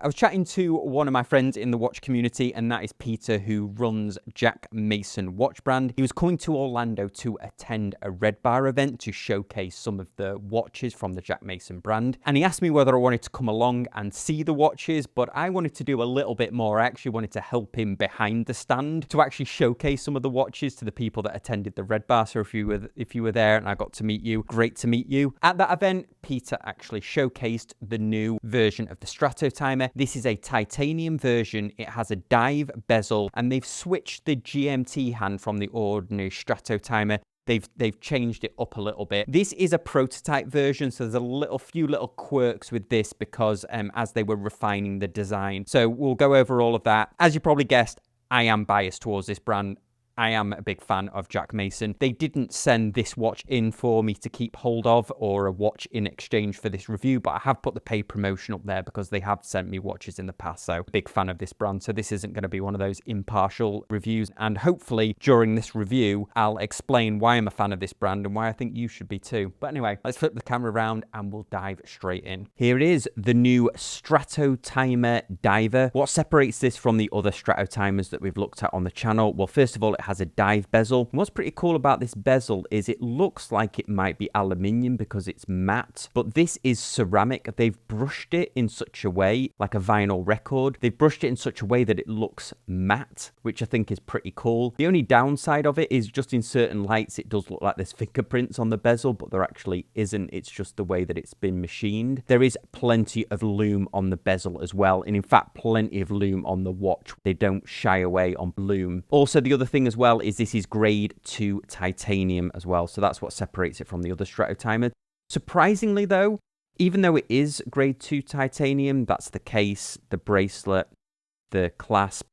I was chatting to one of my friends in the watch community, and that is Peter, who runs Jack Mason watch brand. He was coming to Orlando to attend a Red Bar event to showcase some of the watches from the Jack Mason brand. And he asked me whether I wanted to come along and see the watches, but I wanted to do a little bit more. I actually wanted to help him behind the stand to actually showcase some of the watches to the people that attended the Red Bar. So if you were there and I got to meet you, great to meet you. At that event, Peter actually showcased the new version of the Strat-o-timer. This is a titanium version. It has a dive bezel, and they've switched the GMT hand from the ordinary Strat-o-timer. They've changed it up a little bit. This is a prototype version, so there's a few little quirks with this because as they were refining the design. So we'll go over all of that. As you probably guessed, I am biased towards this brand. I am a big fan of Jack Mason. They didn't send this watch in for me to keep hold of or a watch in exchange for this review, but I have put the paid promotion up there because they have sent me watches in the past. So big fan of this brand. So this isn't going to be one of those impartial reviews. And hopefully during this review, I'll explain why I'm a fan of this brand and why I think you should be too. But anyway, let's flip the camera around and we'll dive straight in. Here it is, the new Strat-o-timer Diver. What separates this from the other Strat-o-timers that we've looked at on the channel? Well, first of all, it has a dive bezel. And what's pretty cool about this bezel is it looks like it might be aluminium because it's matte, but this is ceramic. They've brushed it in such a way, like a vinyl record. They've brushed it in such a way that it looks matte, which I think is pretty cool. The only downside of it is just in certain lights, it does look like there's fingerprints on the bezel, but there actually isn't. It's just the way that it's been machined. There is plenty of lume on the bezel as well, and in fact, plenty of lume on the watch. They don't shy away on lume. Also, the other thing as well is this is grade 2 titanium as well, so that's what separates it from the other Strat-o-timer. Surprisingly though, even though it is grade 2 titanium, that's the case, the bracelet, the clasp,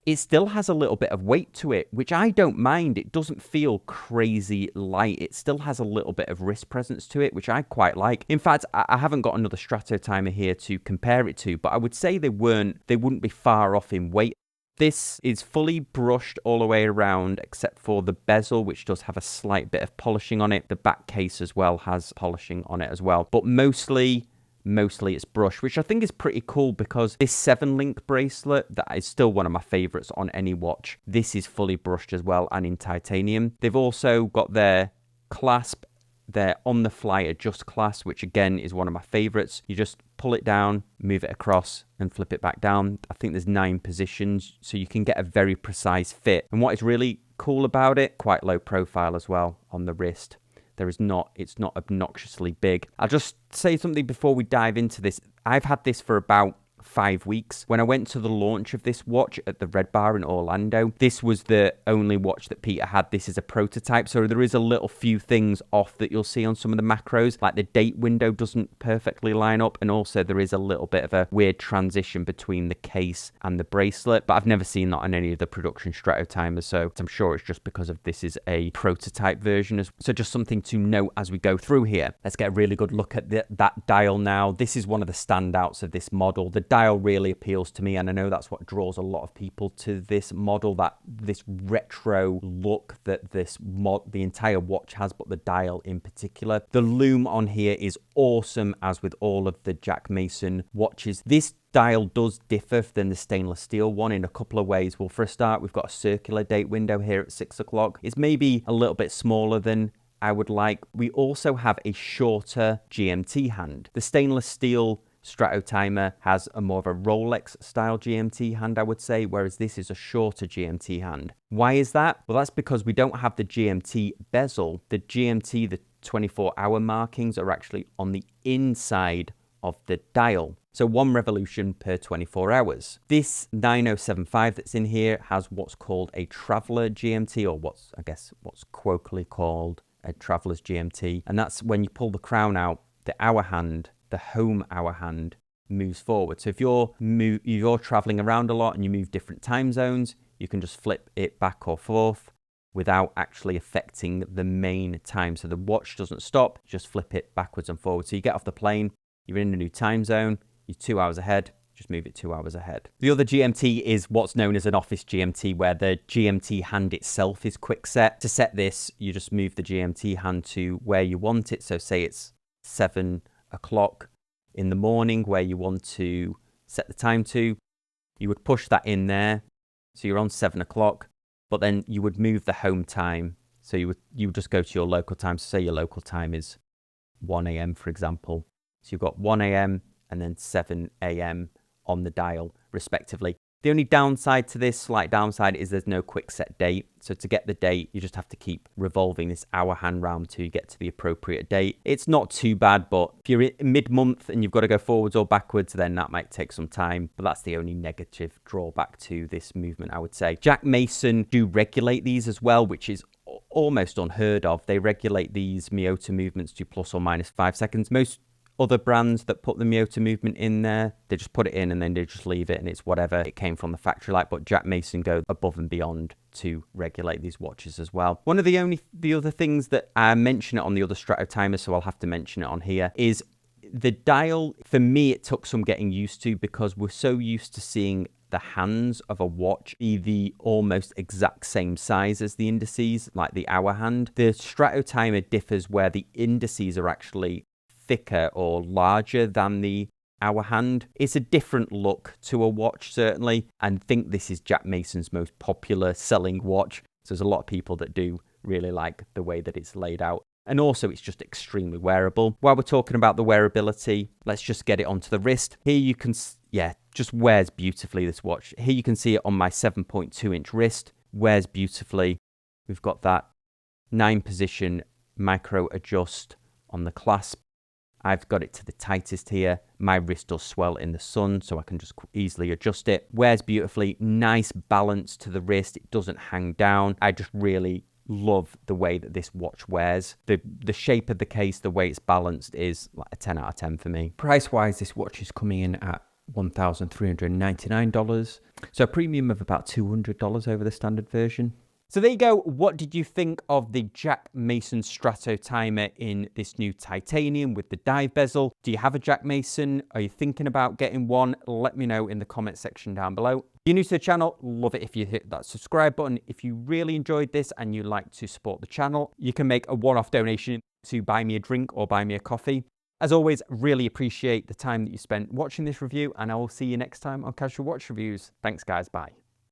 it still has a little bit of weight to it, which I don't mind. It doesn't feel crazy light. It still has a little bit of wrist presence to it, which I quite like. In fact, I haven't got another Strat-o-timer here to compare it to, but I would say they wouldn't be far off in weight. This is fully brushed all the way around except for the bezel, which does have a slight bit of polishing on it. The back case as well has polishing on it as well. But mostly it's brushed, which I think is pretty cool because this 7-link bracelet, that is still one of my favorites on any watch, this is fully brushed as well and in titanium. They've also got their clasp, their on-the-fly adjust clasp, which again is one of my favorites. You just pull it down, move it across and flip it back down. I think there's 9 positions, so you can get a very precise fit. And what is really cool about it, quite low profile as well on the wrist. It's not obnoxiously big. I'll just say something before we dive into this. I've had this for about 5 weeks. When I went to the launch of this watch at the Red Bar in Orlando, this was the only watch that Peter had. This is a prototype, so there is a little few things off that you'll see on some of the macros, like the date window doesn't perfectly line up, and also there is a little bit of a weird transition between the case and the bracelet, but I've never seen that on any of the production Strat-o-timers, so I'm sure it's just because of this is a prototype version. So just something to note as we go through here. Let's get a really good look at that dial now. This is one of the standouts of this model. The dial really appeals to me, and I know that's what draws a lot of people to this model, that this retro look that the entire watch has, but the dial in particular. The lume on here is awesome, as with all of the Jack Mason watches. This dial does differ than the stainless steel one in a couple of ways. Well, for a start, we've got a circular date window here at 6 o'clock. It's maybe a little bit smaller than I would like. We also have a shorter GMT hand. The stainless steel Strat-o-timer has a more of a Rolex style GMT hand, I would say, whereas this is a shorter GMT hand. Why is that? Well, that's because we don't have the GMT bezel. The GMT, the 24-hour markings, are actually on the inside of the dial. So 1 revolution per 24 hours. This 9075 that's in here has what's called a traveler GMT, or what's colloquially called a traveler's GMT. And that's when you pull the crown out, the hour hand, the home hour hand, moves forward. So if you're traveling around a lot and you move different time zones, you can just flip it back or forth without actually affecting the main time. So the watch doesn't stop, just flip it backwards and forwards. So you get off the plane, you're in a new time zone, you're 2 hours ahead, just move it 2 hours ahead. The other GMT is what's known as an office GMT, where the GMT hand itself is quick set. To set this, you just move the GMT hand to where you want it. So say it's 7 o'clock in the morning where you want to set the time to. You would push that in there, so you're on 7 o'clock, but then you would move the home time. So you would just go to your local time. So say your local time is 1 a.m. for example. So you've got 1 a.m. and then 7 a.m. on the dial respectively. The only downside to this, slight downside, is there's no quick set date. So to get the date, you just have to keep revolving this hour hand round till you get to the appropriate date. It's not too bad, but if you're mid-month and you've got to go forwards or backwards, then that might take some time. But that's the only negative drawback to this movement, I would say. Jack Mason do regulate these as well, which is almost unheard of. They regulate these Miyota movements to plus or minus 5 seconds. Most other brands that put the Miyota movement in there, they just put it in and then they just leave it and it's whatever. It came from the factory light, but Jack Mason go above and beyond to regulate these watches as well. One of the other things that I mention it on the other Strat-o-timer, so I'll have to mention it on here, is the dial. For me, it took some getting used to because we're so used to seeing the hands of a watch be the almost exact same size as the indices, like the hour hand. The Strat-o-timer differs where the indices are actually thicker or larger than the hour hand. It's a different look to a watch, certainly, and I think this is Jack Mason's most popular selling watch. So there's a lot of people that do really like the way that it's laid out. And also, it's just extremely wearable. While we're talking about the wearability, let's just get it onto the wrist. Here you can, yeah, just wears beautifully, this watch. Here you can see it on my 7.2-inch wrist. Wears beautifully. We've got that 9-position micro adjust on the clasp. I've got it to the tightest here. My wrist does swell in the sun, so I can just easily adjust it. Wears beautifully. Nice balance to the wrist. It doesn't hang down. I just really love the way that this watch wears. The shape of the case, the way it's balanced is like a 10 out of 10 for me. Price-wise, this watch is coming in at $1,399. So a premium of about $200 over the standard version. So there you go. What did you think of the Jack Mason Strat-o-timer in this new titanium with the dive bezel? Do you have a Jack Mason? Are you thinking about getting one? Let me know in the comment section down below. If you're new to the channel, love it if you hit that subscribe button. If you really enjoyed this and you like to support the channel, you can make a one-off donation to buy me a drink or buy me a coffee. As always, really appreciate the time that you spent watching this review, and I will see you next time on Casual Watch Reviews. Thanks guys, bye.